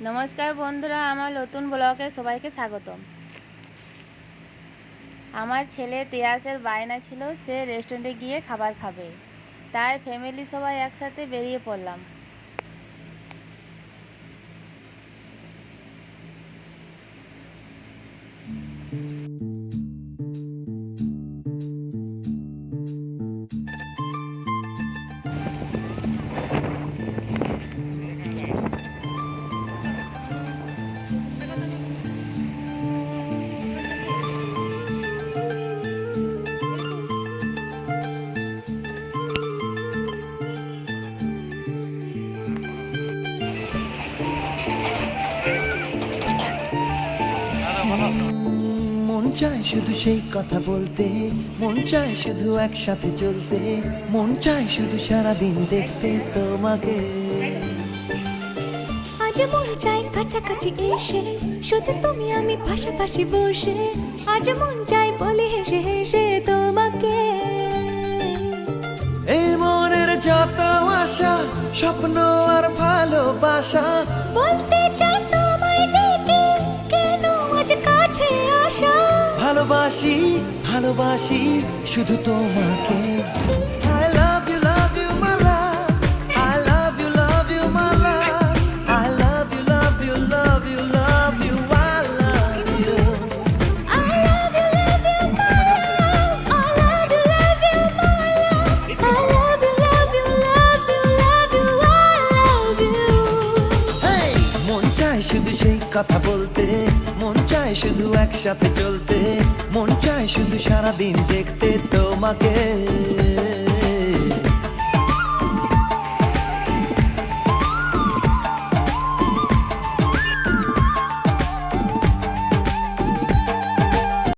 নমস্কার বন্ধুরা, আমার নতুন ব্লগে সবাইকে স্বাগতম। আমার ছেলে তিয়াসের বায়না ছিল সে রেস্টুরেন্টে গিয়ে খাবার খাবে, তাই ফ্যামিলি সবাই একসাথে বেরিয়ে পড়লাম। মন চায় শুধু সেই কথা বলতে, মন চায় শুধু একসাথে চলতে, মন চায় শুধু সারাদিন দেখতে তোমাকে। আজ মন চাই কাছাকাছি এসে, শুধু তুমি আমি পাশাপাশি বসে, আজ মন চাই বলি হেসে হেসে তোমাকে। এই মনের যত আশা, স্বপ্ন আর ভালোবাসা বলতে চাই তোমায় ডেকে, কেন আজ কাছে আসা। ভালোবাসি ভালোবাসি শুধু তোমাকে। I love you my love, I love you my love, I love you love you love you love you, I love you. I love you my love, I love you my love, I love you love you love you, I love you. Hey! মন চায় শুধু সেই কথা বলতে, মন চায় শুধু একসাথে চলতে, মন চায় শুধু সারাদিন দেখতে তোমাকে।